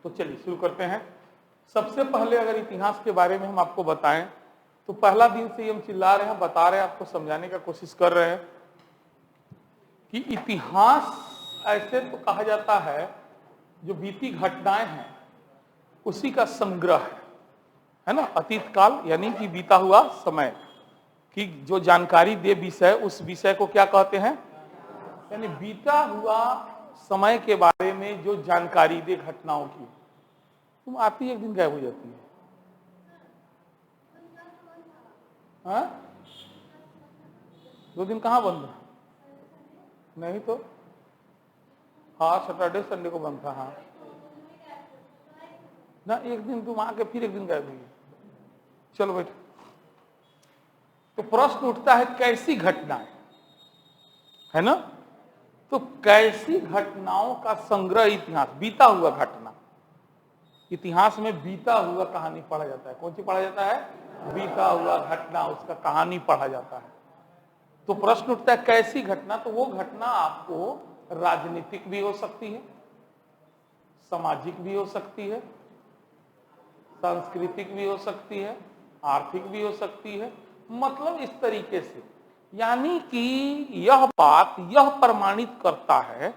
तो चलिए शुरू करते हैं। सबसे पहले अगर इतिहास के बारे में हम आपको बताएं तो पहला दिन से ही हम चिल्ला रहे हैं, बता रहे हैं, आपको समझाने का कोशिश कर रहे हैं कि इतिहास ऐसे तो कहा जाता है जो बीती घटनाएं हैं उसी का संग्रह है ना। अतीत काल यानी कि बीता हुआ समय की जो जानकारी दे विषय, उस विषय को क्या कहते हैं, यानी बीता हुआ समय के बारे में जो जानकारी दे घटनाओं की। तुम आती एक दिन गायब हो जाती है, हाँ? 2 दिन कहाँ बंद है? नहीं तो हाँ, सैटरडे संडे को बंद था। हाँ ना, एक दिन तुम आके फिर एक दिन गायब हुई। चलो बैठो। तो प्रश्न उठता है कैसी घटनाएं, है ना। तो कैसी घटनाओं का संग्रह इतिहास, बीता हुआ घटना। इतिहास में बीता हुआ कहानी पढ़ा जाता है। कौन सी पढ़ा जाता है? बीता हुआ घटना, उसका कहानी पढ़ा जाता है। तो प्रश्न उठता है कैसी घटना। तो वो घटना आपको राजनीतिक भी हो सकती है, सामाजिक भी हो सकती है, सांस्कृतिक भी हो सकती है, आर्थिक भी हो सकती है। मतलब इस तरीके से, यानी कि यह बात यह प्रमाणित करता है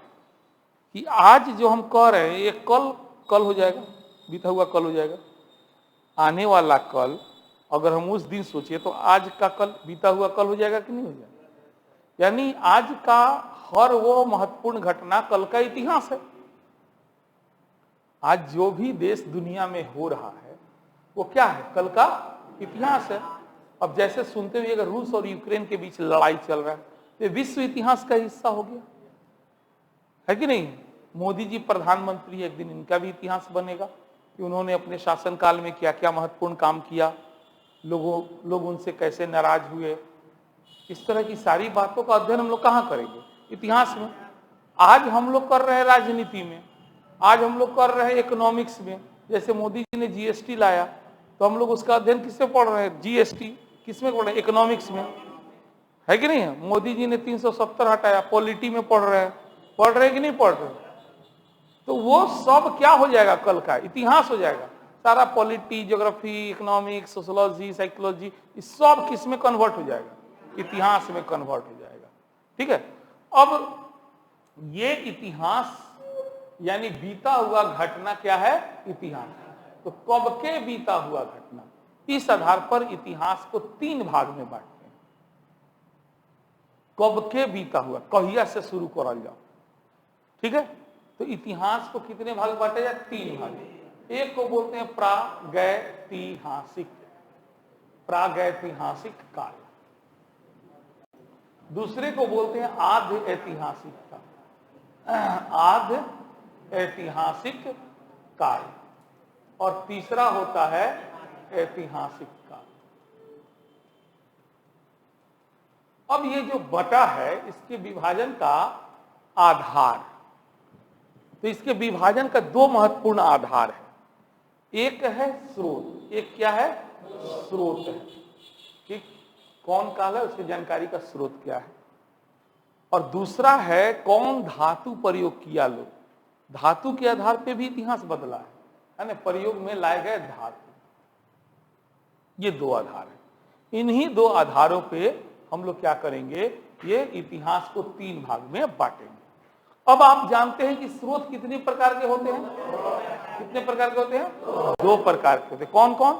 कि आज जो हम कह रहे हैं ये कल हो जाएगा, बीता हुआ कल हो जाएगा। आने वाला कल अगर हम उस दिन सोचिए तो आज का कल बीता हुआ कल हो जाएगा कि नहीं हो जाएगा। यानी आज का हर वो महत्वपूर्ण घटना कल का इतिहास है। आज जो भी देश दुनिया में हो रहा है वो क्या है? कल का इतिहास है। अब जैसे सुनते हुए अगर रूस और यूक्रेन के बीच लड़ाई चल रहा है तो ये विश्व इतिहास का हिस्सा हो गया, है कि नहीं। मोदी जी प्रधानमंत्री, एक दिन इनका भी इतिहास बनेगा कि उन्होंने अपने शासनकाल में क्या क्या महत्वपूर्ण काम किया, लोग उनसे कैसे नाराज हुए। इस तरह की सारी बातों का अध्ययन हम लोग कहाँ करेंगे? इतिहास में। आज हम लोग कर रहे हैं राजनीति में, आज हम लोग कर रहे हैं इकोनॉमिक्स में। जैसे मोदी जी ने जीएसटी लाया तो हम लोग उसका अध्ययन किससे पढ़ रहे हैं? जीएसटी किसमें पढ़ रहे हैं? इकोनॉमिक्स में, है कि नहीं है। मोदी जी ने 370 हटाया, पॉलिटी में पढ़ रहे हैं कि नहीं पढ़ रहे? तो वो सब क्या हो जाएगा? कल का इतिहास हो जाएगा। सारा polity, geography, economics, sociology, psychology, इस सब किस में कन्वर्ट हो जाएगा? इतिहास में कन्वर्ट हो जाएगा। ठीक है। अब ये इतिहास यानी बीता हुआ घटना क्या है? इतिहास। तो कब के बीता हुआ घटना, इस आधार पर इतिहास को 3 भाग में बांटते हैं। कब के बीता हुआ, कहिया से शुरू करल जाओ। ठीक है। तो इतिहास को कितने भाग बांटे जाए? 3 भाग। एक को बोलते हैं प्रागैतिहासिक, प्रागैतिहासिक काल। दूसरे को बोलते हैं आद्य ऐतिहासिक काल, आद्य ऐतिहासिक काल। और तीसरा होता है ऐतिहासिक काल। अब ये जो बटा है इसके विभाजन का आधार, तो इसके विभाजन का 2 महत्वपूर्ण आधार है। एक है स्रोत, एक क्या है? स्रोत है। ठीक, कौन काल है उसकी जानकारी का स्रोत क्या है। और दूसरा है कौन धातु प्रयोग किया लोग, धातु के आधार पे भी इतिहास बदला है ना, प्रयोग में लाए गए धातु। ये 2 आधार है। इन्हीं 2 आधारों पे हम लोग क्या करेंगे? ये इतिहास को 3 भाग में बांटेंगे। अब आप जानते हैं कि स्रोत कितने प्रकार के होते हैं? कितने प्रकार के होते हैं? 2 प्रकार के होते हैं। कौन कौन?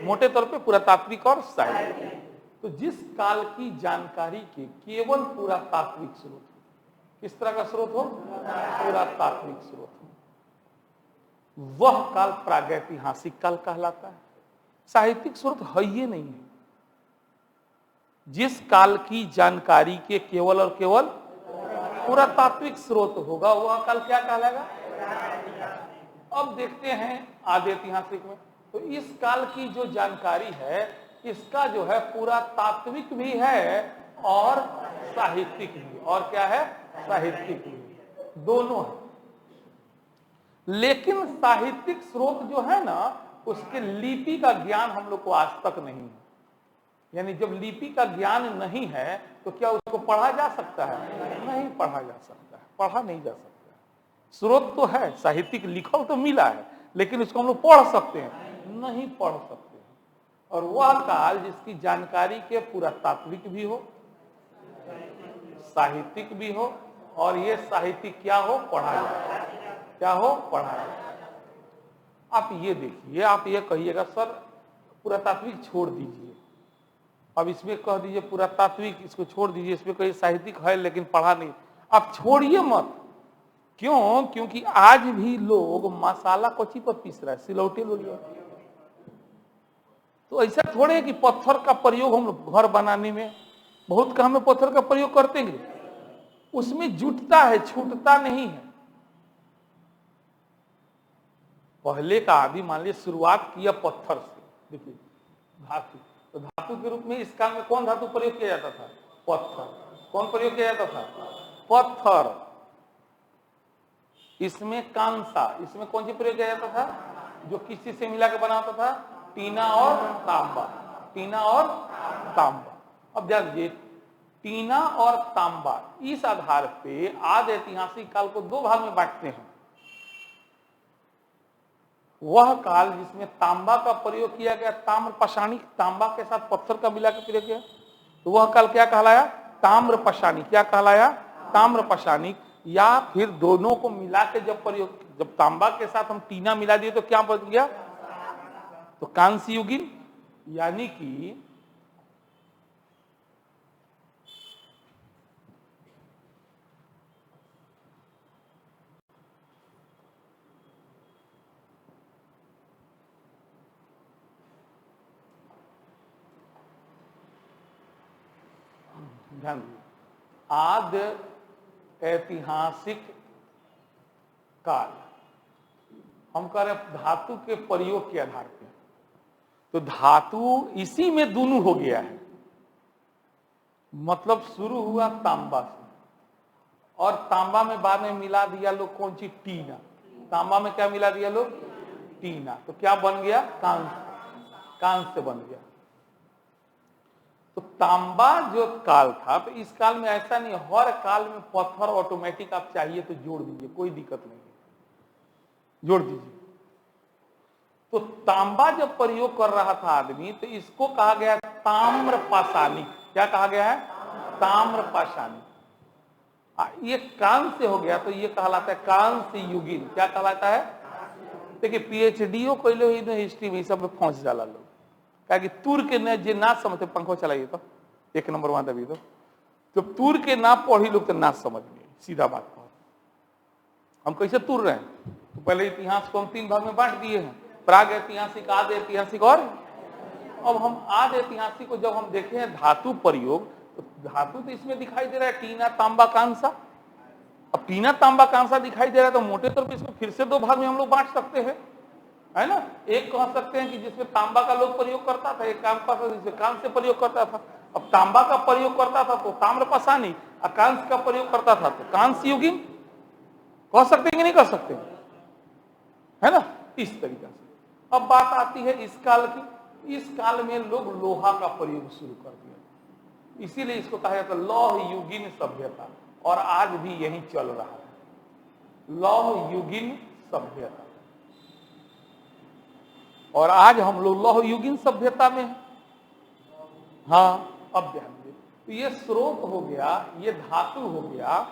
मोटे तौर पे पुरातात्विक और साहित्यिक। तो जिस काल की जानकारी के केवल पुरातात्विक स्रोत, किस तरह का स्रोत हो? पुरातात्विक स्रोत, वह काल प्रागैतिहासिक काल कहलाता है। साहित्यिक स्रोत है ये नहीं है। जिस काल की जानकारी के केवल और केवल पुरातात्विक स्रोत होगा वह काल क्या कहलाएगा? अब देखते हैं आद्य ऐतिहासिक में, तो इस काल की जो जानकारी है इसका जो है पुरातात्विक भी है और साहित्यिक भी। और क्या है? साहित्यिक भी, दोनों है। लेकिन साहित्यिक स्रोत जो है ना उसके लिपि का ज्ञान हम लोग को आज तक नहीं है। यानी जब लिपि का ज्ञान नहीं है तो क्या उसको पढ़ा जा सकता है? नहीं पढ़ा जा सकता है, पढ़ा नहीं जा सकता है। स्रोत तो है, साहित्यिक लिखल तो मिला है, लेकिन इसको हम लोग पढ़ सकते हैं? नहीं पढ़ सकते हैं। और वह काल जिसकी जानकारी के पुरातात्विक भी हो, साहित्यिक भी हो, और ये साहित्यिक क्या हो, पढ़ा जाए, क्या हो, पढ़ा जाए। आप ये देखिए, आप ये कहिएगा सर पुरातात्विक छोड़ दीजिए, अब इसमें कह दीजिए पुरातात्विक इसको छोड़ दीजिए, इसमें कहीं साहित्यिक है लेकिन पढ़ा नहीं, आप छोड़िए मत। क्यों? क्योंकि आज भी लोग मसाला कोची पर पीस रहा है, सिलौटे लोलिया। तो ऐसा थोड़े है कि पत्थर का प्रयोग हम लोग घर बनाने में, बहुत काम में पत्थर का प्रयोग करते हैं, उसमें जुटता है, छूटता नहीं है। पहले का आदमी मान लीजिए शुरुआत किया पत्थर से, देखिए धातु, तो धातु के रूप में इस काल में कौन धातु प्रयोग किया जाता था? पत्थर। कौन प्रयोग किया जाता था? पत्थर। इसमें कांसा, इसमें कौन सी प्रयोग किया जाता था? जो किस चीज से मिला के बना होता था? टीना और तांबा, टीना और तांबा। अब ध्यान दीजिए, टीना और तांबा, इस आधार पे आज ऐतिहासिक काल को दो भाग में बांटते हैं। वह काल जिसमें तांबा का प्रयोग किया गया, ताम्र पाषाणिक, तांबा के साथ पत्थर का मिला के प्रयोग किया, तो वह काल क्या कहलाया? ताम्र पाषाणिक। क्या कहलाया? ताम्र पाषाणिक। या फिर दोनों को मिला के जब प्रयोग, जब तांबा के साथ हम टीना मिला दिए तो क्या बन गया? तो कांस्य युगीन। यानी कि ध्यान दीजिए, आद ऐतिहासिक काल हम कह रहे धातु के प्रयोग के आधार पे, तो धातु इसी में दोनों हो गया है। मतलब शुरू हुआ तांबा से, और तांबा में बाद में मिला दिया लोग कौन सी? टीना। तांबा में क्या मिला दिया लोग? टीना। तो क्या बन गया? कांस्य। कांस्य बन गया। तो तांबा जो काल था, तो इस काल में ऐसा नहीं, हर काल में पत्थर ऑटोमेटिक आप चाहिए तो जोड़ दीजिए, कोई दिक्कत नहीं है, जोड़ दीजिए। तो तांबा जब प्रयोग कर रहा था आदमी, तो इसको कहा गया ताम्र पाषाणिक। क्या कहा गया है? ताम्र पाषाणिक। ये कांस्य हो गया तो ये कहलाता है कांस्य युगीन। क्या कहलाता है? देखिए पीएचडीओ कोई हिस्ट्री में सब में फंस जाला लोग, क्या कि तुर के न जे ना समझते, पंखो चलाइए तो एक नंबर वहां दबी दो, तो तुर के ना पढ़ी लोग तो ना समझ में, सीधा बात कहो। हम कैसे तुर रहे हैं? तो पहले इतिहास को हम तीन भाग में बांट दिए हैं, प्राग ऐतिहासिक, आद ऐतिहासिक और अब हम आद ऐतिहासिक को जब हम देखे हैं धातु प्रयोग, तो धातु तो इसमें दिखाई दे रहा है टीना तांबा कांसा। अब टीना तांबा कांसा दिखाई दे रहा है तो मोटे तौर पर इसको फिर से दो भाग में हम लोग बांट सकते हैं, है ना। एक कह सकते हैं कि जिसमें तांबा का लोग प्रयोग करता था, एक जिसमें कांस्य प्रयोग करता था। अब तांबा का प्रयोग करता था तो ताम्र पाषाणी, कांस्य का प्रयोग करता था तो कांस्य युगीन। कह सकते हैं कि नहीं कह सकते, है ना, इस तरीके से। अब बात आती है इस काल की। इस काल में लोग लोहा का प्रयोग शुरू कर दिया, इसीलिए इसको कहा जाता है लौह युगीन सभ्यता, और आज भी यही चल रहा है, लौह युगीन सभ्यता। और आज हम लोग लौह युगीन सभ्यता में हैं। हाँ, अब ध्यान दीजिए, तो ये स्रोत हो गया, ये धातु हो गया,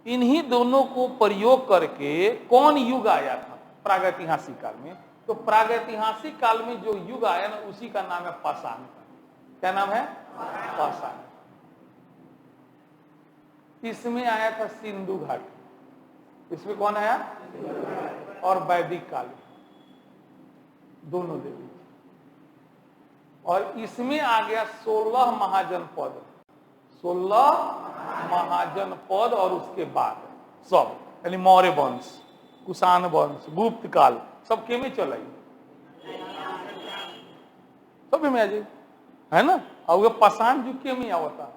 इन्हीं दोनों को प्रयोग करके कौन युग आया था प्रागैतिहासिक काल में? तो प्रागैतिहासिक काल में जो युग आया ना, उसी का नाम है पाषाण। क्या नाम है? पाषाण। इसमें आया था सिंधु घाटी, इसमें कौन आया? और वैदिक काल दोनों देवी, और इसमें आ गया 16 महाजनपद, 16 महाजनपद, और उसके बाद सब, यानी मौर्य वंश, कुषाण वंश, गुप्त काल, सब के में चला, सब में आ जाए, है ना। और वो पाषाण युग के में आवता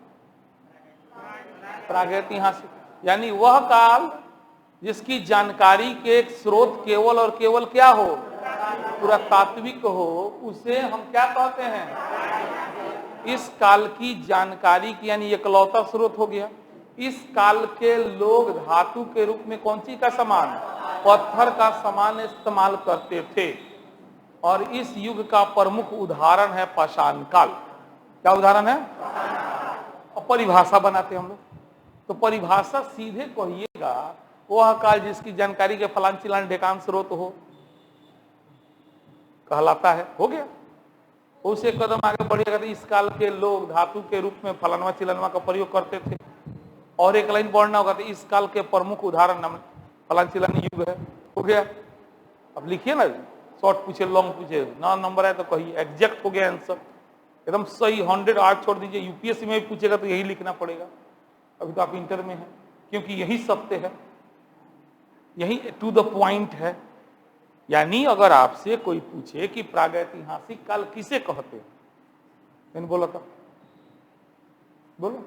प्रागैतिहासिक, यानी वह काल जिसकी जानकारी के एक स्रोत केवल और केवल क्या हो? पुरातात्विक हो, उसे हम क्या कहते हैं? इस काल की जानकारी की यानी एकलौता स्रोत हो गया। इस काल के लोग धातु के रूप में कौन सी का सामान, पत्थर का सामान इस्तेमाल करते थे। और इस युग का प्रमुख उदाहरण है पाषाण काल। क्या उदाहरण है? और परिभाषा बनाते हम लोग, तो परिभाषा सीधे कहिएगा वह काल जिसकी जानकारी के फलान चिलान ढेकान स्रोत हो कहलाता है। हो गया। उसे कदम आगे बढ़िएगा तो इस काल के लोग धातु के रूप में फलानवा चिलानवा का प्रयोग करते थे। और एक लाइन बढ़ना होगा तो इस काल के प्रमुख उदाहरण नाम फलान चिलान युग है। हो गया। अब लिखिए ना, शॉर्ट पूछे लॉन्ग पूछे ना नंबर है तो कहिए। एग्जैक्ट हो गया आंसर, एकदम सही 100। आज छोड़ दीजिए, यूपीएससी में भी पूछेगा तो यही लिखना पड़ेगा। अभी तो आप इंटर में हैं, क्योंकि यही सत्य है, यही टू द पॉइंट है। यानी अगर आपसे कोई पूछे कि प्रागैतिहासिक काल किसे कहते हैं, मैंने बोला था, बोलो।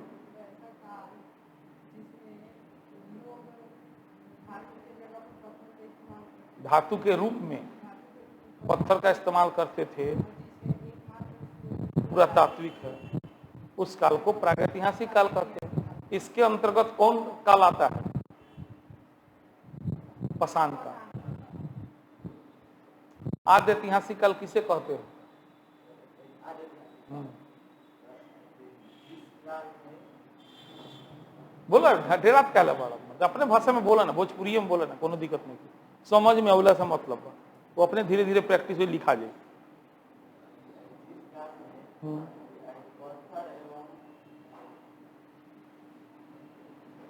धातु के रूप में पत्थर का इस्तेमाल करते थे, पूरा तात्विक है, उस काल को प्रागैतिहासिक काल कहते हैं। इसके अंतर्गत कौन काल आता है? पाषाण काल। आद्य ऐतिहासिक काल किसे कहते हैं? बोला ढेरा क्या लगा, अपने भाषा में बोला ना, भोजपुरी में बोला ना, कोनो दिक्कत नहीं, समझ में अवला से मतलब वो अपने धीरे धीरे प्रैक्टिस में लिखा जाए।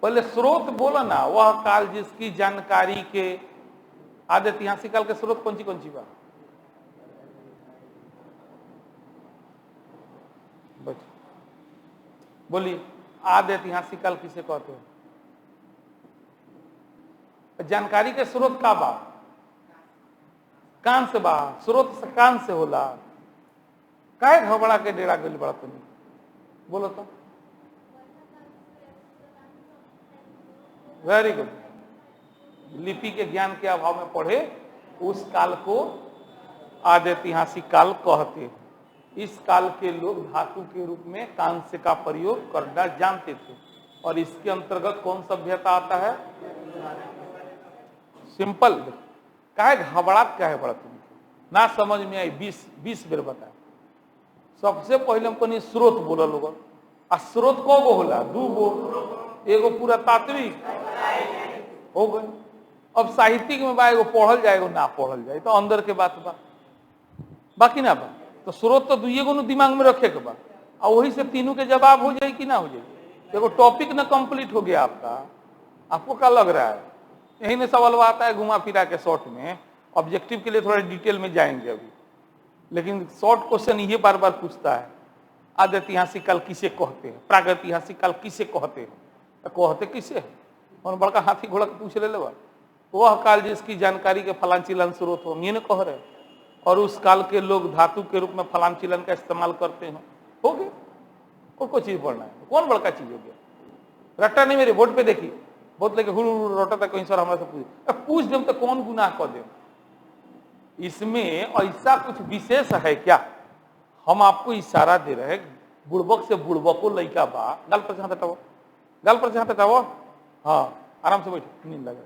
पहले स्रोत बोला ना, वह काल जिसकी जानकारी के आद्य ऐतिहासिक काल के स्रोत कौन सी बात? बोलिए, आद्य ऐतिहासिक काल किसे कहते हैं? जानकारी के स्रोत का बा, कान से बा, स्रोत से कान से होला। काहे घबरा के डेरा गइल बड़ा तुम? बोलो तो। Very good. लिपि के ज्ञान के अभाव में पढ़े उस काल को आद्य ऐतिहासिक काल कहते हैं। इस काल के लोग धातु के रूप में कांस्य का प्रयोग करना जानते थे। और इसके अंतर्गत कौन सभ्यता आता है? सिंपल। काहे घबराहट काहे बड़ा तुम? ना समझ में आई 20 बेर बताए। सबसे पहले हमको नहीं स्रोत बोला लोग, आ स्रोत को होला? 2 गो, एगो पूरा तात्विक हो गए। अब साहित्यिक में बा एगो पढ़ल जाए, एगो ना पढ़ल जाए, तो अंदर के बात बा, बाकी ना बा। तो स्रोत तो 2 गो दिमाग में रखे के बा, और वही से तीनों के जवाब हो जाए कि ना हो जाए। देखो टॉपिक ना कंप्लीट हो गया आपका। आपको क्या लग रहा है? यही में सवाल आता है घुमा फिरा के शॉर्ट में। ऑब्जेक्टिव के लिए थोड़ा डिटेल में जाएंगे अभी, लेकिन शॉर्ट क्वेश्चन ये बार बार पूछता है, आद्य ऐतिहासिक काल किसे कहते हैं? प्रागैतिहासिक काल किसे कहते हैं? कहते किसे है? और बड़का हाथी घोड़ा के पूछ ले लेवा। वह काल जिसकी जानकारी के फलान चिलान स्रोत हो, ये न कह रहे। और उस काल के लोग धातु के रूप में फलान चिलान का इस्तेमाल करते हैं। हो गया। कोई चीज पढ़ना है, कौन बड़का चीज हो गया? रट्टा नहीं मेरे बोर्ड पे देखिए, बहुत लेके रोटा था कहीं सर हमारे से पूछ दे तो कौन गुनाह कर दे? इसमें ऐसा कुछ विशेष है क्या? हम आपको इशारा दे रहे हैं, बुड़बक से बुड़बको लइका बा, गाल पर से हाथ हटाओ, गाल पर से हाथ हटाओ। हाँ, आराम से बैठो, नींद लगे।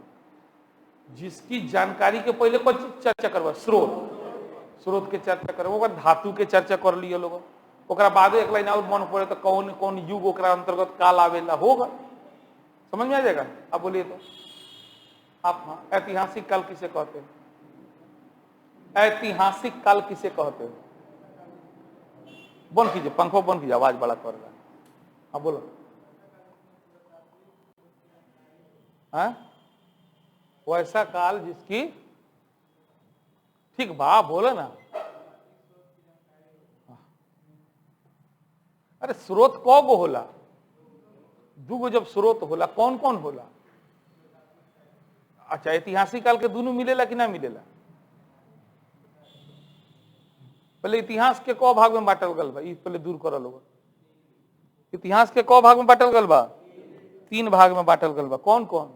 जिसकी जानकारी के पहले कोई चर्चा करवा, स्रोत के चर्चा करवा, धातु के चर्चा कर लिए लोग, ओकरा बाद एक लाइन और मन पड़े तो कौन कौन युग ओकरा अंतर्गत काल आवेला होगा, समझ में आ जाएगा। आप बोलिए तो आप। हाँ, ऐतिहासिक काल किसे कहते हैं? ऐतिहासिक काल किसे कहते हैं? बंद कीजिए, पंखों बंद कीजिए, आवाज बड़ा कर रहा है। हाँ बोलो। हाँ, वैसा काल जिसकी, ठीक बा बोलो ना। अरे स्रोत को गो होला? 2 गो जब स्रोत होला, कौन कौन होला? अच्छा, ऐतिहासिक काल के दोनों मिलेला कि ना मिलेला? पहले इतिहास के क भाग में बांटल गल बा, पहले दूर कर लो। इतिहास के क भाग में बांटल गल बा? 3 भाग में बांटल गल बा। कौन कौन?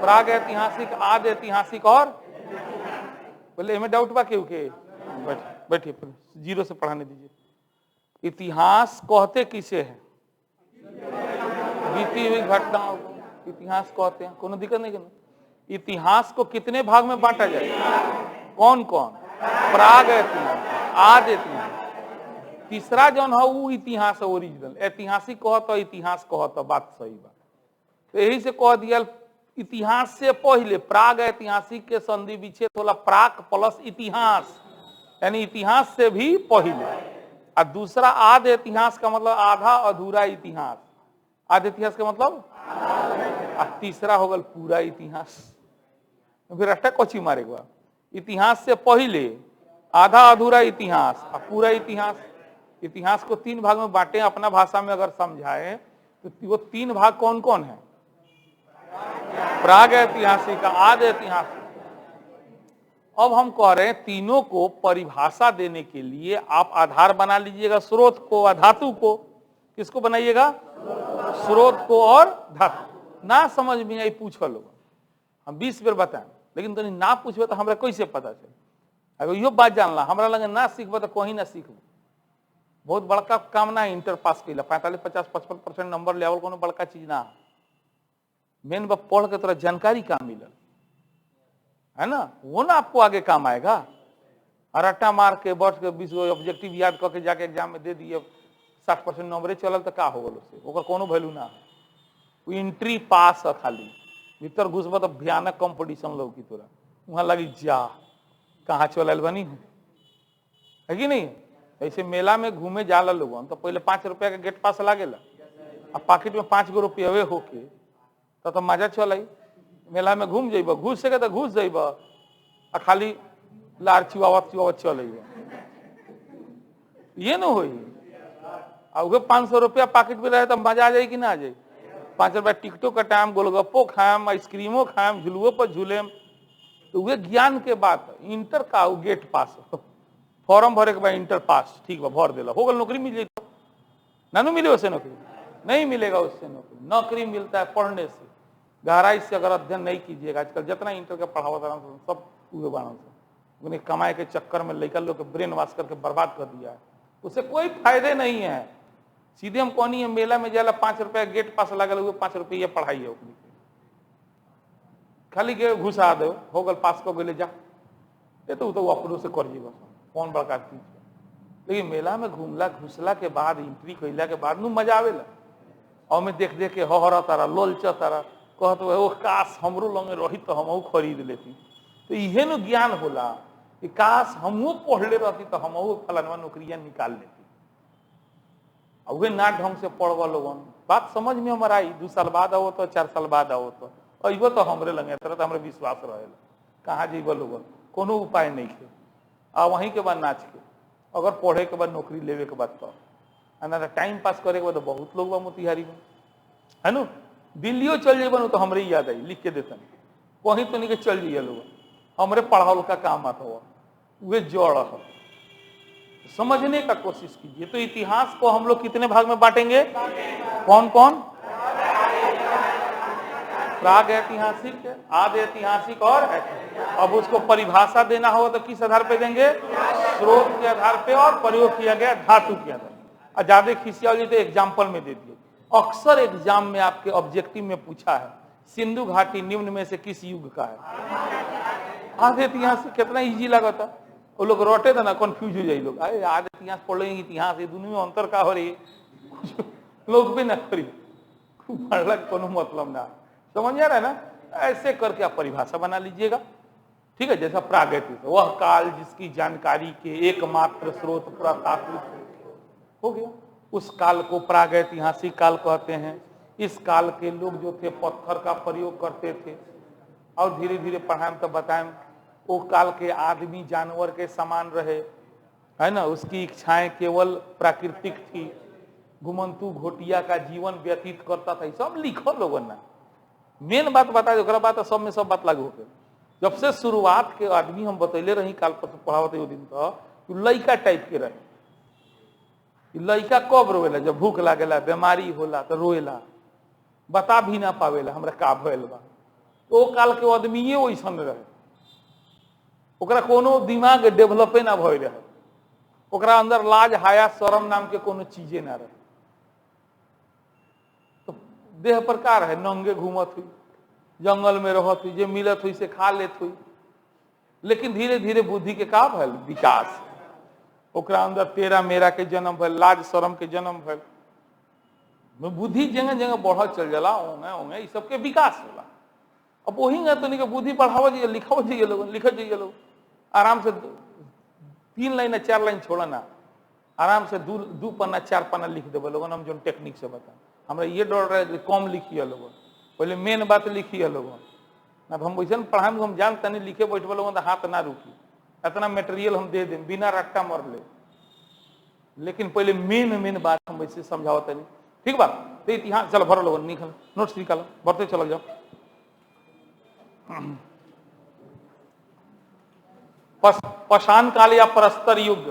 प्राग ऐतिहासिक, आद्य ऐतिहासिक और पहले हमें डाउट बा क्यों के? बैठिए, 0 से पढ़ाने दीजिए। इतिहास कहते किसे है? बीती हुई घटनाओं को इतिहास कहते हैं, कोनो दिक्कत नहीं करना। इतिहास को कितने भाग में बांटा जाएगा? कौन कौन? प्राग इतिहास, आदि इतिहास, तीसरा जौन है वो इतिहास है ओरिजिनल। ऐतिहासिक कहो तो इतिहास कहो तो बात सही बात। तो यही से कह दिया इतिहास से पहले प्राग ऐतिहासिक के संधि विच्छेद होला प्राक प्लस इतिहास, यानी इतिहास से भी पहले। और दूसरा आदि इतिहास का मतलब आधा अधूरा इतिहास, आदि इतिहास का मतलब, और तीसरा हो गल पूरा इतिहास। फिर अट्टा कोची मारेगा, इतिहास से पहले, आधा अधूरा इतिहास और पूरा इतिहास। इतिहास को तीन भाग में बांटे, अपना भाषा में अगर समझाएं तो वो तीन भाग कौन कौन है? प्राग ऐतिहासिक, आदि ऐतिहासिक। अब हम कह रहे हैं तीनों को परिभाषा देने के लिए आप आधार बना लीजिएगा स्रोत को और धातु को। किसको बनाइएगा? स्रोत को और धातु। ना समझ में आई पूछो लोग, हम 20 बेर बताएं, लेकिन तनी ना पूछबे तो हमरा कैसे पता चले? अगर यो बात जानला हमरा लगे ना सीखबे तो कहीं ना सीखबे। बहुत बड़का काम ना इंटर पास कैला, 45, 50, 55% नंबर ले आवल कोनो बड़का चीज ना है। मेन बात पढ़ के तोरा जानकारी काम मिलल है ना, वो ना आपको आगे काम आएगा। और रट्टा मार के बैठ के 20 ऑब्जेक्टिव याद करके जाके एग्जाम में दे दिए, 60% नंबरे चलल तो का हो गल उससे? ओकर कोनो वैल्यू ना है। वो एंट्री पास है, खाली भीतर घुसबा तो भयानक कंपटीशन लौकी तोरा, वहां लगी जा कहाँ चलल बनी है कि नहीं? ऐसे मेला में घूमे जाला लोगन तो पहले 5 रुपया के गेट पास लागेला, अब पॉकेट में 5 गो रुपये होके तो मजा चल आई। मेला में घूम जाइब, घुस सके तो घुस जाइब, आ खाली लार चिवावत चल ये न हो। 500 रुपया पॉकेट में रहे तो मजा आ जाए कि ना आ जाए? 5 रुपया टिकटों का टाइम, गोलगप्पो खाएम, आइसक्रीमो खाएम, झुलुओ पर झूलेम, तो वे ज्ञान के बात। इंटर का गेट पास फॉर्म भरे के बाद इंटर पास, ठीक बा भर दिला, हो गल, नौकरी मिल जाए। ना मिले उससे नौकरी? नहीं मिलेगा उससे नौकरी। नौकरी मिलता है पढ़ने से, गहराई से अगर अध्ययन नहीं कीजिएगा। आजकल जितना इंटर का पढ़ावा सब हुए बाणों से उन्हें कमाए के चक्कर में लड़का लोग के ब्रेन वॉश करके बर्बाद कर दिया है, उससे कोई फायदे नहीं है। सीधे हम कौन है मेला में जाला 5 रुपया गेट पास लगल हुए, 5 रुपये पढ़ाई है ओकरी, खाली के घुसा दो, हो गल पास कर गए जा, ये तो अपनों से कर जीव कौन बड़का चीज। लेकिन मेला में घूमला घुसला के बाद, एंट्री कैला के बाद मजा आवेला। और में देख देख के हहरा तारा, लोलच तारा, कहत वो काश हमरो लगे रही तो हम खरीद लेती। तो इहे न ज्ञान होला कि काश हमू पढ़ले रहती तो हम फलानवा नौकरियां निकाल लेती। वे ना ढंग से पढ़वा लोगन, बात समझ में हमारा आई। 2 साल बाद आओ तो 4 साल बाद आओ तो अबो तो हमरे लगे तरह तो हमारे विश्वास रहेला। कहाँ जीब लोगन? कोनो उपाय नहीं थे। आ वहीं के बाद नाच के अगर पढ़े के बाद नौकरी लेवे के बाद तो ना टाइम पास करे के बाद तो बहुत लोग बा मोतिहारी में है ना। दिल्लियों चल जाए तो हमरे याद आई, लिख के देते वहीं तो नहीं के चल जाइए लोग, हमरे पढ़ावल का काम आता हुआ वे जड़ है। समझने का कोशिश कीजिए। तो इतिहास को हम लोग कितने भाग में बांटेंगे? कौन कौन? प्राग ऐतिहासिक, आदि ऐतिहासिक और अब उसको परिभाषा देना होगा तो किस आधार पे देंगे? स्रोत के आधार पे और प्रयोग किया गया धातु के आधार पर। ज्यादा खिसियाली तो एग्जाम्पल में दे दिए। अक्सर एग्जाम में आपके ऑब्जेक्टिव में पूछा है सिंधु घाटी निम्न में से किस युग का है? आदि इतिहास कितना इजी लगा था, वो लोग रोटे थे ना, कंफ्यूज हो जाए लोग। अरे आदि इतिहास पढ़ लेंगे, इतिहास ये दोनों में अंतर का हो रही लोग भी ना करी, कोनो मतलब ना। समझ आ रहा है ना? ऐसे करके आप परिभाषा बना लीजिएगा, ठीक है। जैसा प्रागैतिहासिक, वह काल जिसकी जानकारी के एकमात्र स्रोत पुरातात्विक हो गया, उस काल को प्रागैतिहासिक काल कहते हैं। इस काल के लोग जो थे पत्थर का प्रयोग करते थे, और धीरे धीरे पढ़ाएं तो बताएं वो काल के आदमी जानवर के समान रहे, है ना। उसकी इच्छाएं केवल प्राकृतिक थी, घुमंतु घोटिया का जीवन व्यतीत करता था। सब लिखो लोगों ने, मेन बात बता दो, बात सब में सब बात लागू हो। जब से शुरुआत के आदमी हम बतैले रही काल पर पढ़ावते वो दिन तो लड़का टाइप के रहे। लड़का कब रोएला? जब भूख लागेला, बीमारी होला तो रोएला, बता भी ना पावेला हमरा का भइल बा। तो काल के आदमी वैसन रहे, ओकरा कोनो दिमाग डेवलपे ना भइल रहे, ओकरा अंदर लाज हाया शरम नाम के कोनो चीजे ना रहे। तो देह प्रकार है, नंगे घूमत हुई, जंगल में रहत हुई, जे मिलत हुई से खा लेत हुई, लेकिन धीरे धीरे बुद्धि के का भल विकास, ओकरा अंदर तेरा मेरा के जन्म भल, लाज शरम के जन्म भल, बुद्धि जगह जगह बढ़ चल जाला, ओंगे ओंगे ई सबके विकास होला। अब वही तो नहीं बुद्धि बढ़ावा जाइए, लिखावा जाइए लोग, लिखत जाइए लोग, आराम से 3 लाइन 4 लाइन छोड़ा ना, आराम से 2 पन्ना 4 पन्ना लिख देवे लोगन। हम जो टेक्निक से बता, हमरा ये डर रहे कम लिखिए लोगन, पहले मेन बात लिखिए लोगन, ना हम वैसे पढ़ाए हम जानते नहीं, लिखे बैठे लोगन तो हाथ ना रुकी, इतना मटेरियल हम दे दें बिना रट्टा मर ले, लेकिन पहले मेन बात हम वैसे समझावत नहीं। ठीक बात, तो इतिहास चलो भरो लोगन, निकल नोट्स निकालो, भरते चलो जाओ। पाषाण काल या परस्तर युग,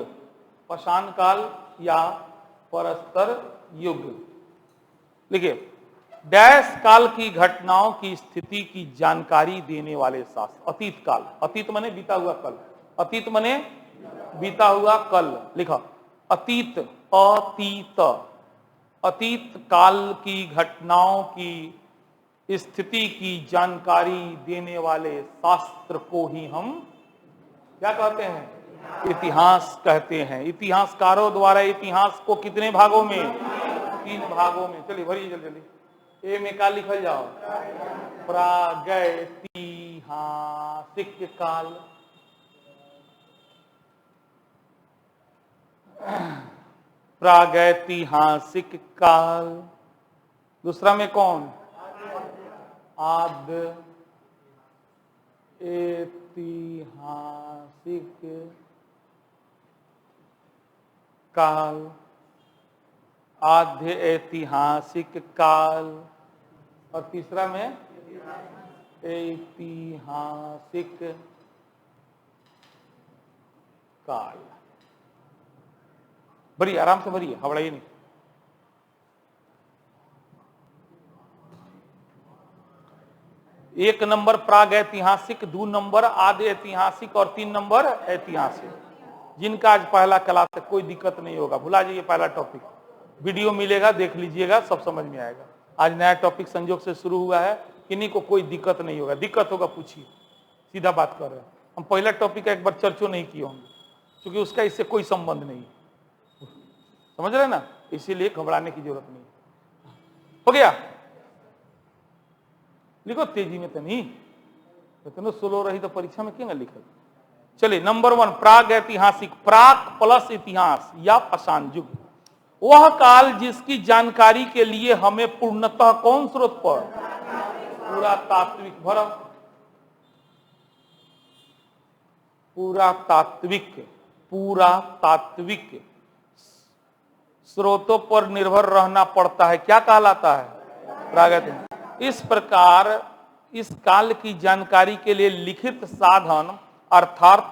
पाषाण काल या परस्तर युग, लिखिए, डैश काल की घटनाओं की स्थिति की जानकारी देने वाले शास्त्र। अतीत काल, अतीत माने बीता हुआ कल, अतीत माने बीता हुआ कल, लिखो अतीत, अतीत, अतीत काल की घटनाओं की स्थिति की जानकारी देने वाले शास्त्र को ही हम क्या कहते हैं? इतिहास कहते हैं। इतिहासकारों द्वारा इतिहास को कितने भागों में? 3 भागों में। चलिए भरिए जल्दी जल्दी। ए में क्या लिखल जाओ? प्रागैतिहासिक काल, प्रागैतिहासिक काल। दूसरा में कौन? आद ऐतिहासिक काल, आद्य ऐतिहासिक काल, और तीसरा में ऐतिहासिक काल। भरिए आराम से भरिए, हवड़ाइए नहीं। एक नंबर प्रागैतिहासिक, 2 नंबर आद्य ऐतिहासिक और 3 नंबर ऐतिहासिक। जिनका आज पहला क्लास है कोई दिक्कत नहीं होगा, भुला जाइए पहला टॉपिक, वीडियो मिलेगा देख लीजिएगा, सब समझ में आएगा। आज नया टॉपिक संयोग से शुरू हुआ है, किन्हीं को कोई दिक्कत नहीं होगा, दिक्कत होगा पूछिए, सीधा बात कर रहे हैं। हम पहला टॉपिक का एक बार चर्चा नहीं किए होंगे, क्योंकि उसका इससे कोई संबंध नहीं, समझ रहे ना, इसीलिए घबराने की जरूरत नहीं। हो गया? लिखो तेजी में तो नहीं, इतना स्लो रही तो परीक्षा में क्यों लिखो। चलिए नंबर 1, प्राग ऐतिहासिक, प्राक प्लस इतिहास या पाषाण युग, वह काल जिसकी जानकारी के लिए हमें पूर्णतः कौन स्रोत पर? पुरातात्विक, भरो पुरातात्विक, पुरातात्विक स्रोतों पर निर्भर रहना पड़ता है। क्या कहलाता है? प्रागैतिहासिक। इस प्रकार इस काल की जानकारी के लिए लिखित साधन अर्थात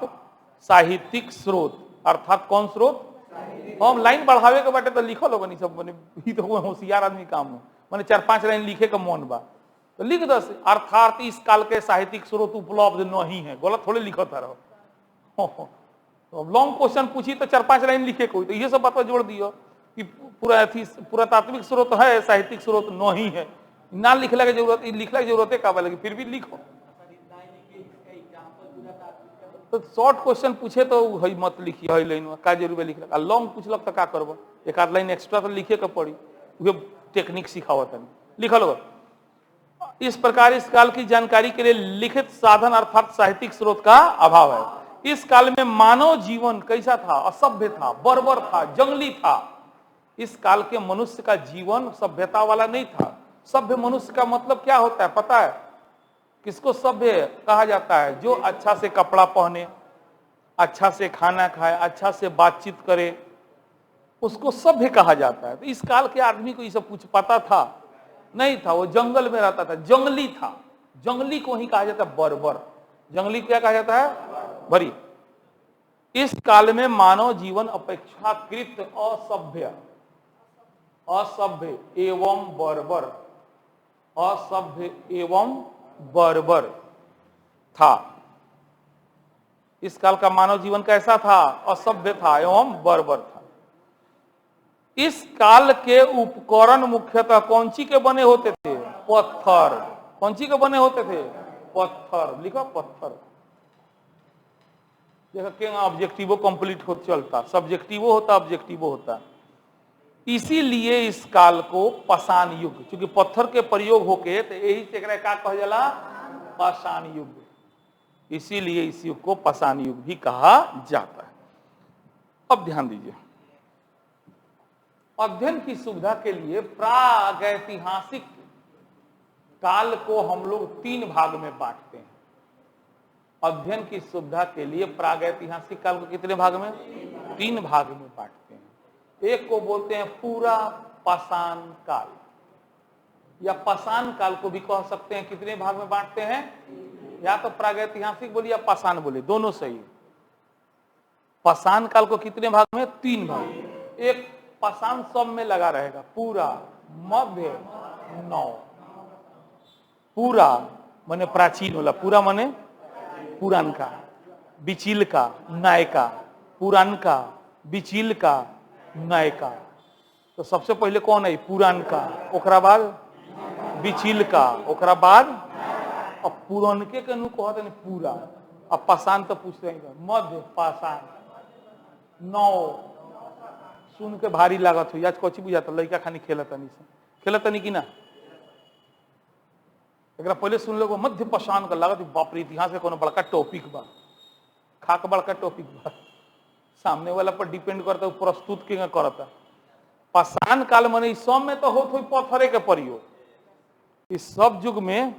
साहित्यिक स्रोत, अर्थात कौन स्रोत? हम लाइन बढ़ावे के बाटे तो लिखो लोग नहीं, सब बने तो होशियार आदमी काम हो, मैंने 4-5 लाइन लिखे का मन बा तो लिख दो, अर्थात इस काल के साहित्यिक स्रोत उपलब्ध नहीं है, गलत थोड़े लिखता रहो। तो लॉन्ग क्वेश्चन पूछी तो 4-5 लाइन लिखे कोई, तो ये सब बात जोड़ दियो कि पुरातात्विक स्रोत है, साहित्यिक स्रोत नहीं है, ना लिखला की जरूरत, लिखला की जरूरत है का लगे, फिर भी लिखो। तो शॉर्ट क्वेश्चन पूछे तो हई मत लिखिए, हई लाइन में का जरूर लिख रहा, लॉन्ग पूछलक तो का करब, एक आध लाइन एक्स्ट्रा तो लिखे के पड़ी, वो टेक्निक सिखावत है। लिखल हो, इस प्रकार इस काल की जानकारी के लिए लिखित साधन अर्थात साहित्यिक स्रोत का अभाव है। इस काल में मानव जीवन कैसा था? असभ्य था, बर्बर था, जंगली था। इस काल के मनुष्य का जीवन सभ्यता वाला नहीं था। सभ्य मनुष्य का मतलब क्या होता है पता है? किसको सभ्य कहा जाता है? जो अच्छा से कपड़ा पहने, अच्छा से खाना खाए, अच्छा से बातचीत करे, उसको सभ्य कहा जाता है। तो इस काल के आदमी को ये सब कुछ पता था? नहीं था, वो जंगल में रहता था, जंगली था। जंगली को ही कहा जाता है बर्बर। जंगली क्या कहा जाता है? भरी। इस काल में मानव जीवन अपेक्षाकृत असभ्य, असभ्य एवं बर्बर, असभ्य एवं बर्बर था। इस काल का मानव जीवन कैसा था? असभ्य था एवं बर्बर था। इस काल के उपकरण मुख्यतः कौन सी के बने होते थे? पत्थर। कौन सी के बने होते थे? पत्थर। लिखो पत्थर। देखो क्या ऑब्जेक्टिवो कंप्लीट हो चलता, सब्जेक्टिवो होता, ऑब्जेक्टिवो होता। इसीलिए इस काल को पाषाण युग, क्योंकि पत्थर के प्रयोग होके तो यही से का कहा जाला पाषाण युग, इसीलिए इस युग को पाषाण युग भी कहा जाता है। अब ध्यान दीजिए, अध्ययन की सुविधा के लिए प्रागैतिहासिक काल को हम लोग 3 भाग में बांटते हैं। अध्ययन की सुविधा के लिए प्रागैतिहासिक काल को कितने भाग में? 3 भाग में बांटते हैं। एक को बोलते हैं पूरा पाषाण काल, या पाषाण काल को भी कह सकते हैं। कितने भाग में बांटते हैं? या तो प्रागैतिहासिक बोलिए या पाषाण बोलिए, दोनों सही। पाषाण काल को कितने भाग में? 3 भाग। एक पाषाण सब में लगा रहेगा, पूरा, मध्य, नौ। पूरा माने प्राचीन वाला, पूरा माने पुरान का, बिचिल का, नय का, पुरान का, बिचिल का, नय का। तो सबसे पहले कौन है? पुरान का, ओकरा बाद बिचिल का, ओकरा बाद अब पुरनके के नु कहते हैं पूरा। अब पाषाण तो पूछते हैं मध्य पाषाण, नौ। सुन के भारी लागत हो, आज कौची बुझाता? लड़का खानी खेलतनी से, खेलतनी की ना? एक पहले सुन लो मध्य पाषाण का लागत, बाप रे इतिहास के कोनो बड़का टॉपिक बा, खाक बड़का टॉपिक बा। सामने वाला पर डिपेंड करता, प्रस्तुत के करता। पाषाण काल माने इस सब में तो होत हो पत्थरे के प्रयोग। इस सब युग में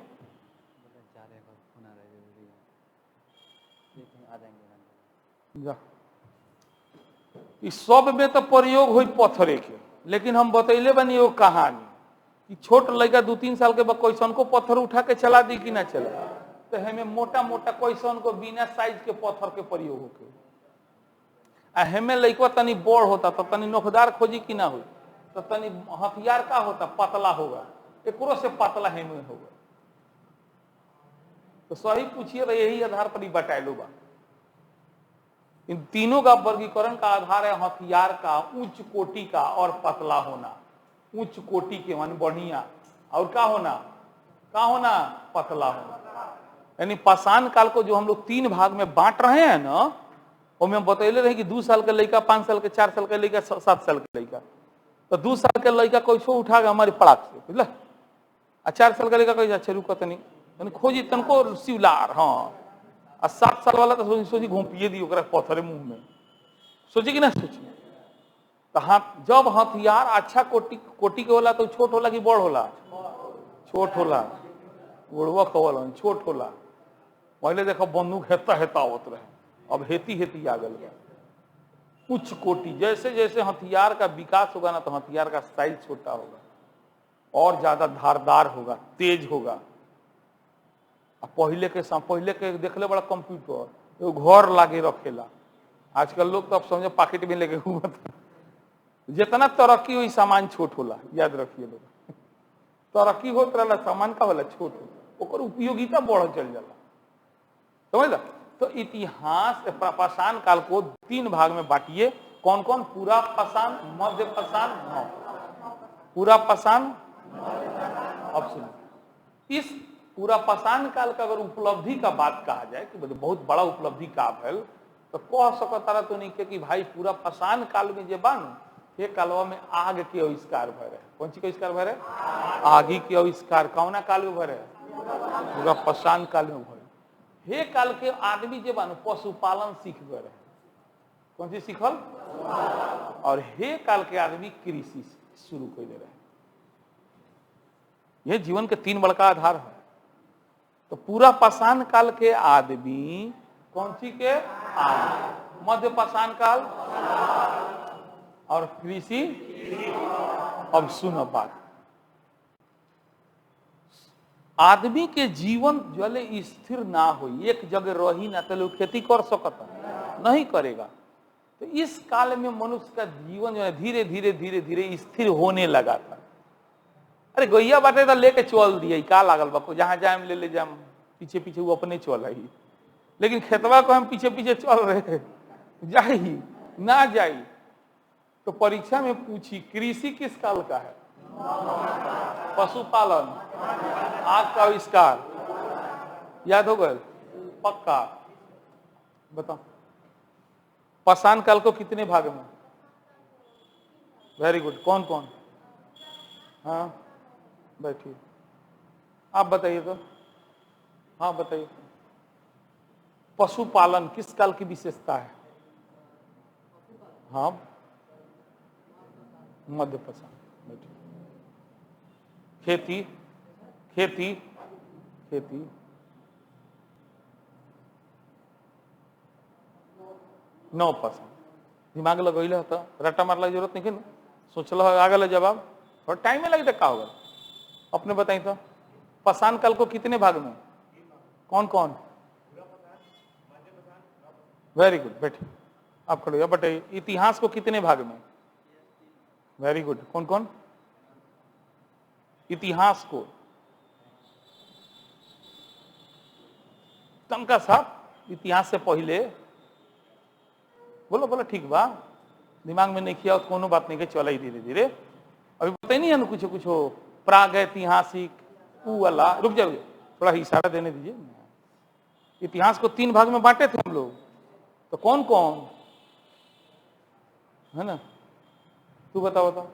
इस सब में तो प्रयोग हुई पत्थरे के, लेकिन हम बतैले बनी वो कहानी कि छोट लड़का 2-3 साल के बाद कैसन को पत्थर उठा के चला दी कि ना चला, तो हमें मोटा मोटा कैसन को बिना साइज के पत्थर के प्रयोग होके। हमें लड़का तनी बड़ होता तो तनी नोखदार खोजी कि ना हो, तो तनी हथियार का होता पतला होगा, एकरो से पतला हेमे होगा। तो सही पूछिए तो यही आधार पर ही बटाइलो बा। इन तीनों का वर्गीकरण का आधार है हथियार का उच्च कोटि का और पतला होना। उच्च कोटि के मान बढ़िया, और का होना? पतला होना। यानी पाषाण काल को जो हम लोग 3 भाग में बांट रहे हैं ना, वो में बतैले रहे कि 2 साल के लड़का, 5 साल के, 4 साल के लड़का, 7 साल के लड़का। तो 2 साल के लड़का कोई छो उठा गया हमारे पड़ाक से, बुझल। 4 साल का लड़का कोई अच्छा रुकत नहीं, खोजी तनको शिवलार। हाँ, 7 साल वाला तो सोची घोंपिए दी पत्थरे मुंह में, सोची कि ना सोची। तो हाँ, जब हथियार अच्छा कोटि के होला तो छोट होला कि बड़ होला? छोट होला। गोड़वा खवल छोट होला। पहले देखो बंदूक हेता आवत रहे, अब हेती आ गल। उच्च कोटि, जैसे जैसे हथियार का विकास होगा ना, तो हथियार का साइज छोटा होगा और ज्यादा धारदार होगा, तेज होगा। पहले के देखले बड़ा कंप्यूटर वो घर लागे रखेला। आजकल लोग तो अब समझो पॉकेट में लेके घूमता। जितना तरक्की हुई सामान छोट होला, याद रखिए लोग। तरक्की होत रहला सामान का होला छोट हो, ओकर उपयोगिता बढ़ चल जाला, समझ ला। तो इतिहास पाषाण काल को 3 भाग में बांटिए। कौन कौन? पूरा पाषाण, मध्य पाषाण, पूरा पाषाण। अब सुनिए, इस पूरा पाषाण काल का अगर उपलब्धि का बात कहा जाए कि बहुत बड़ा उपलब्धि का भल, तो कह सकता तो नहीं कि भाई पूरा पाषाण काल में जे बान ये कालवा में आग के आविष्कार भरे। कौन सी आविष्कार भरे? आगी के आविष्कार। कौना काल में भरे? पूरा पाषाण काल में भरे। हे काल के आदमी जे बान पशुपालन सीख गए। कौन सी सीखल? और हे काल के आदमी कृषि शुरू कर दे रहे। यह जीवन के 3 बड़का आधार है। तो पूरा पाषाण काल के आदमी कौन सी के? आदमी। मध्य पाषाण काल और कृषि। अब सुनो बात, आदमी के जीवन जले स्थिर ना हो, एक जगह रही ना, तो लोग खेती कर सकता नहीं करेगा। तो इस काल में मनुष्य का जीवन जो है धीरे धीरे धीरे धीरे स्थिर होने लगा था। अरे गैया बाटे तो लेके चल दिए, का लागल बा, जहां जाए ले जाम, पीछे पीछे वो अपने चल आई। लेकिन खेतवा को हम पीछे पीछे चल रहे, जाई ना जाई। तो परीक्षा में पूछी कृषि किस काल का है? पशुपालन, आग का आविष्कार, याद हो गए? पक्का। बताओ पाषाण काल को कितने भाग में? Very good. कौन कौन? हाँ बैठिए, आप बताइए तो। हाँ बताइए। पशुपालन किस काल की विशेषता है? हाँ मध्य पाषाण। बैठिए। खेती खेती खेती नौ पाषाण। दिमाग लगैले होता, रट्टा मारला की जरूरत नहीं है ना, सोचल आ गया जवाब, थोड़ा टाइम में लगी तो का होगा। अपने बताई तो पाषाण काल को कितने भाग में? कौन कौन? Very good. बैठे आप खड़े हो, बताइए इतिहास को कितने भाग में? Very good. कौन कौन? इतिहास को तनका साहब इतिहास से पहले बोलो बोलो, ठीक बा, दिमाग में नहीं किया तो कोनो बात नहीं के, चला ही धीरे धीरे। अभी बताई नहीं है ना कुछ कुछ प्राग ऐतिहासिक वो वाला। रुक जाओ, थोड़ा इशारा देने दीजिए। इतिहास को 3 भाग में बांटे थे हम लोग, तो कौन कौन है ना? तू बताओ बताओ।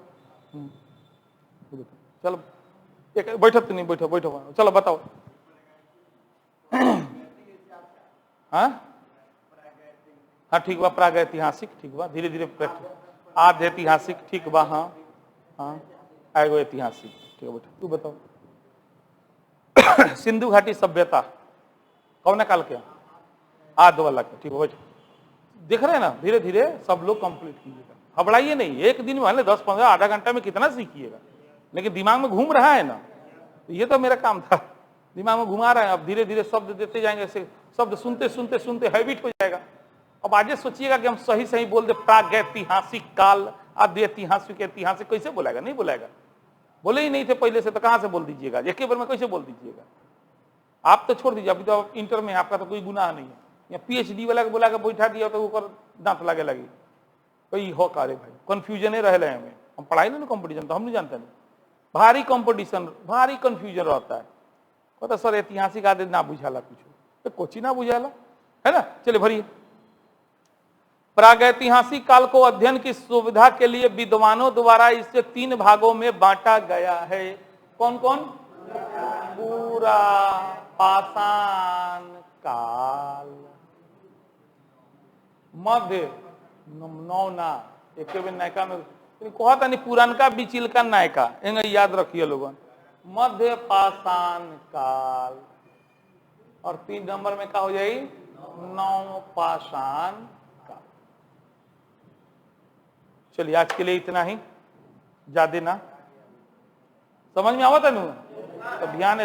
तू बताओ। चलो एक बैठो तो नहीं, बैठो बैठो, चलो बताओ। हाँ ठीक बा, प्राग ऐतिहासिक ठीक बा, धीरे धीरे प्रैक्टिस। आद्य ऐतिहासिक ठीक बा, हाँ हाँ आएगो ऐतिहासिक ठीक है। बेटा तू बताओ। सिंधु घाटी सभ्यता कौन काल के? आद्य वाला के, ठीक है। बैठो, देख रहे हैं ना, धीरे धीरे सब लोग कंप्लीट कीजिएगा, घबराइए नहीं। एक दिन में 10-15 आधा घंटा में कितना सीखिएगा, लेकिन दिमाग में घूम रहा है ना, तो ये तो मेरा काम था, दिमाग में घुमा रहे हैं। अब धीरे धीरे शब्द देते जाएंगे, ऐसे शब्द सुनते सुनते सुनते हैबिट हो जाएगा। अब आज सोचिएगा कि हम सही सही बोल दे, प्रागैतिहासिक काल, आद्य ऐतिहासिक, ऐतिहासिक कैसे बोलेगा? नहीं बोलेगा, बोले ही नहीं थे पहले से, तो कहां से बोल दीजिएगा? एक ही बार में कैसे बोल दीजिएगा? आप तो छोड़ दीजिए, अभी तो इंटर में, आपका तो कोई गुनाह नहीं है। या पीएचडी वाला के बोला के बैठा दिया तो ऊपर दांत लगे लगी, कोई हो कारे भाई, कंफ्यूजन रहे हमें। हम पढ़ाई नहीं कंपटीशन तो हम नहीं जानते नहीं, भारी कंपटीशन, भारी कंफ्यूजन रहता है। तो सर ऐतिहासिक आदि ना बुझाला कुछ, तो कोची ना बुझाला है ना। चलिए भरिए। प्रागैतिहासिक काल को अध्ययन की सुविधा के लिए विद्वानों द्वारा इसे 3 भागों में बांटा गया है। कौन कौन? पूरा पाषाण काल, मध्य नौना, एक नायका में कहता नहीं, पुरानका बिचिल का नायका, याद रखिए लोगन। मध्य पाषाण काल, और 3 नंबर में क्या हो जाए? नौ पाषाण काल। चलिए आज के लिए इतना ही, ज्यादा ना। समझ में आवता नहीं तो ध्यान